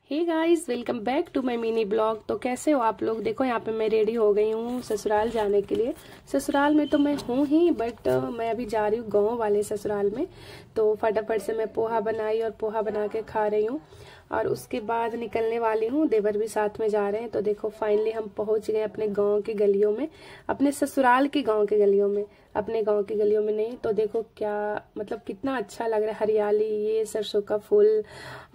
Hey guys, welcome back to my mini blog. तो कैसे हो आप लोग। देखो यहाँ पे मैं रेडी हो गई हूँ ससुराल जाने के लिए। ससुराल में तो मैं हूँ ही, बट मैं अभी जा रही हूँ गाँव वाले ससुराल में। तो फटाफट से मैं पोहा बनाई और पोहा बना के खा रही हूँ और उसके बाद निकलने वाली हूँ। देवर भी साथ में जा रहे हैं। तो देखो फाइनली हम पहुँच गए अपने गाँव की गलियों में, अपने ससुराल की गाँव की गलियों में, अपने गांव की गलियों में नहीं। तो देखो क्या मतलब कितना अच्छा लग रहा है, हरियाली, ये सरसों का फूल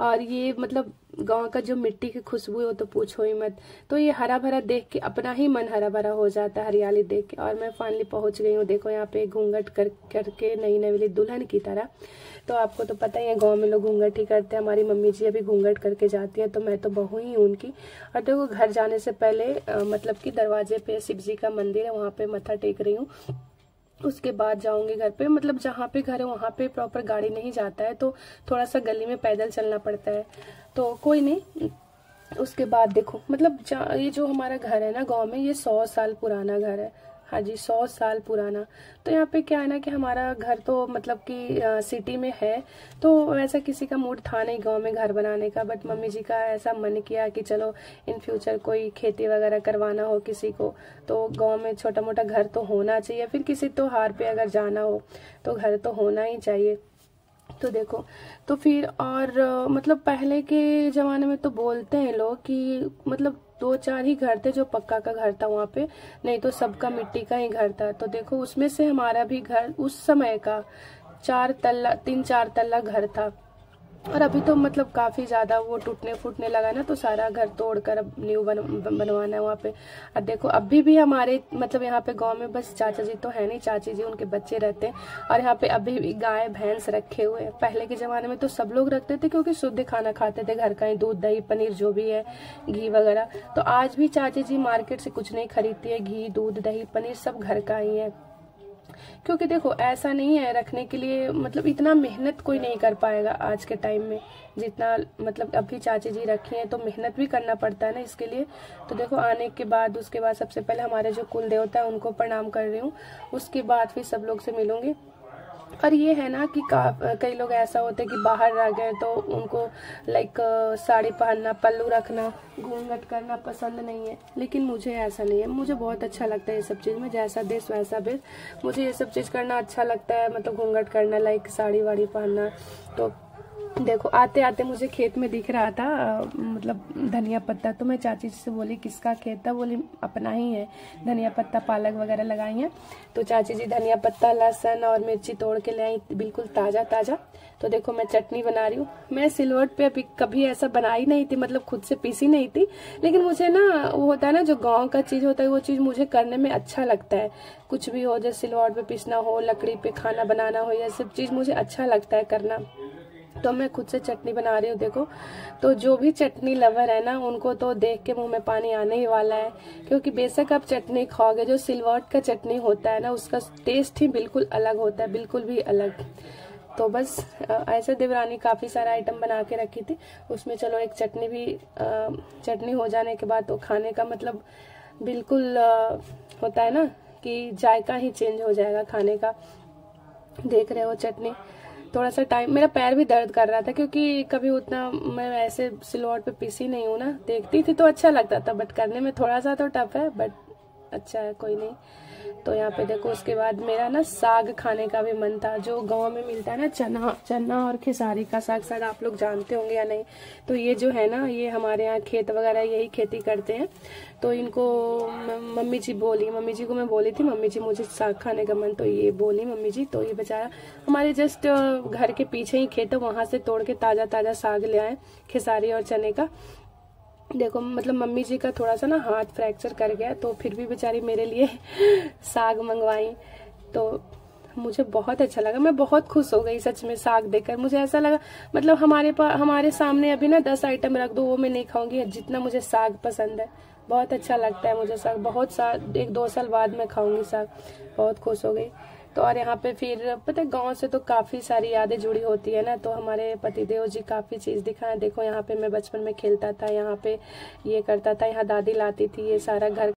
और ये मतलब गांव का जो मिट्टी की खुशबू है वो तो पूछो ही मत। तो ये हरा भरा देख के अपना ही मन हरा भरा हो जाता है, हरियाली देख के। और मैं फाइनली पहुंच गई हूँ। देखो यहाँ पे घूंघट करके नई नवेली दुल्हन की तरह। तो आपको तो पता ही है गाँव में लोग घूंघट ही करते हैं। हमारी मम्मी जी अभी घूंघट करके जाती हैं, तो मैं तो बहू ही हूँ उनकी। और देखो घर जाने से पहले मतलब कि दरवाजे पे शिव जी का मंदिर है, वहां पे मत्था टेक रही हूँ। उसके बाद जाऊंगी घर पे। मतलब जहाँ पे घर है वहां पे प्रॉपर गाड़ी नहीं जाता है, तो थोड़ा सा गली में पैदल चलना पड़ता है। तो कोई नहीं। उसके बाद देखो मतलब ये जो हमारा घर है ना गांव में, ये 100 साल पुराना घर है। हाँ जी, 100 साल पुराना। तो यहाँ पे क्या है ना कि हमारा घर तो मतलब कि सिटी में है, तो वैसा किसी का मूड था नहीं गांव में घर बनाने का। बट मम्मी जी का ऐसा मन किया कि चलो इन फ्यूचर कोई खेती वगैरह करवाना हो किसी को, तो गांव में छोटा मोटा घर तो होना चाहिए। फिर किसी त्योहार पे अगर जाना हो तो घर तो होना ही चाहिए। तो देखो तो फिर और मतलब पहले के जमाने में तो बोलते हैं लोग कि मतलब 2-4 ही घर थे जो पक्का का घर था वहां पे, नहीं तो सबका मिट्टी का ही घर था। तो देखो उसमें से हमारा भी घर उस समय का 4 तल्ला 3-4 तल्ला घर था। और अभी तो मतलब काफी ज्यादा वो टूटने फूटने लगा ना, तो सारा घर तोड़कर अब न्यू बनवाना है वहाँ पे। और देखो अभी भी हमारे मतलब यहाँ पे गांव में बस चाचा जी तो है नहीं, चाची जी उनके बच्चे रहते हैं। और यहाँ पे अभी भी गाय भैंस रखे हुए हैं। पहले के जमाने में तो सब लोग रखते थे क्योंकि शुद्ध खाना खाते थे, घर का ही दूध दही पनीर जो भी है, घी वगैरह। तो आज भी चाची जी मार्केट से कुछ नहीं खरीदती है, घी दूध दही पनीर सब घर का ही है। क्योंकि देखो ऐसा नहीं है रखने के लिए, मतलब इतना मेहनत कोई नहीं कर पाएगा आज के टाइम में जितना मतलब अभी चाची जी रखी हैं। तो मेहनत भी करना पड़ता है ना इसके लिए। तो देखो आने के बाद उसके बाद सबसे पहले हमारे जो कुल देवता है उनको प्रणाम कर रही हूँ। उसके बाद फिर सब लोग से मिलूंगी। और ये है ना कि कई लोग ऐसा होते हैं कि बाहर रह गए तो उनको लाइक साड़ी पहनना, पल्लू रखना, घूंघट करना पसंद नहीं है। लेकिन मुझे ऐसा नहीं है, मुझे बहुत अच्छा लगता है ये सब चीज़ में। जैसा देश वैसा भेष, मुझे ये सब चीज़ करना अच्छा लगता है। मतलब घूंघट करना, लाइक साड़ी वाड़ी पहनना। तो देखो आते आते मुझे खेत में दिख रहा था मतलब धनिया पत्ता। तो मैं चाची जी से बोली किसका खेत था, बोली अपना ही है, धनिया पत्ता पालक वगैरह लगाई हैं। तो चाची जी धनिया पत्ता लहसुन और मिर्ची तोड़ के ले आई, बिल्कुल ताजा ताजा। तो देखो मैं चटनी बना रही हूँ। मैं सिलवट पे अभी कभी ऐसा बनाई नहीं थी, मतलब खुद से पीसी नहीं थी। लेकिन मुझे ना वो होता है ना जो गाँव का चीज होता है, वो चीज मुझे करने में अच्छा लगता है। कुछ भी हो, जैसे सिलवट पे पीसना हो, लकड़ी पे खाना बनाना हो, ये सब चीज मुझे अच्छा लगता है करना। तो मैं खुद से चटनी बना रही हूँ देखो। तो जो भी चटनी लवर है ना उनको तो देख के मुंह में पानी आने ही वाला है, क्योंकि बेशक आप चटनी खाओगे, जो सिलवट का चटनी होता है ना उसका टेस्ट ही बिल्कुल अलग होता है, बिल्कुल भी अलग। तो बस ऐसे देवरानी काफी सारा आइटम बना के रखी थी। उसमें चलो एक चटनी भी चटनी हो जाने के बाद तो खाने का मतलब बिल्कुल होता है ना कि जायका ही चेंज हो जाएगा खाने का। देख रहे हो चटनी, थोड़ा सा टाइम, मेरा पैर भी दर्द कर रहा था क्योंकि कभी उतना मैं ऐसे सिलवट पे पीसी नहीं हूँ ना। देखती थी तो अच्छा लगता था, बट करने में थोड़ा सा तो टफ है, बट अच्छा है, कोई नहीं। तो यहाँ पे देखो उसके बाद मेरा ना साग खाने का भी मन था, जो गांव में मिलता है ना, चना चना और खेसारी का साग, शायद आप लोग जानते होंगे या नहीं। तो ये जो है ना, ये हमारे यहाँ खेत वगैरह यही खेती करते हैं। तो इनको मम्मी जी बोली, मम्मी जी को मैं बोली थी मम्मी जी मुझे साग खाने का मन, तो ये बोली मम्मी जी। तो ये बेचारा हमारे जस्ट घर के पीछे ही खेत है, वहां से तोड़ के ताजा ताजा साग ले आए, खेसारी और चने का। देखो मतलब मम्मी जी का थोड़ा सा ना हाथ फ्रैक्चर कर गया, तो फिर भी बेचारी मेरे लिए साग मंगवाई। तो मुझे बहुत अच्छा लगा, मैं बहुत खुश हो गई सच में साग देखकर। मुझे ऐसा लगा मतलब हमारे सामने अभी ना 10 आइटम रख दो, वो मैं नहीं खाऊंगी जितना मुझे साग पसंद है। बहुत अच्छा लगता है मुझे साग, बहुत साल 1-2 साल बाद मैं खाऊंगी साग। बहुत खुश हो गई। तो और यहाँ पे फिर पता है गाँव से तो काफी सारी यादें जुड़ी होती है ना। तो हमारे पतिदेव जी काफी चीज दिखाएं। देखो यहाँ पे मैं बचपन में खेलता था, यहाँ पे ये करता था, यहाँ दादी लाती थी ये सारा घर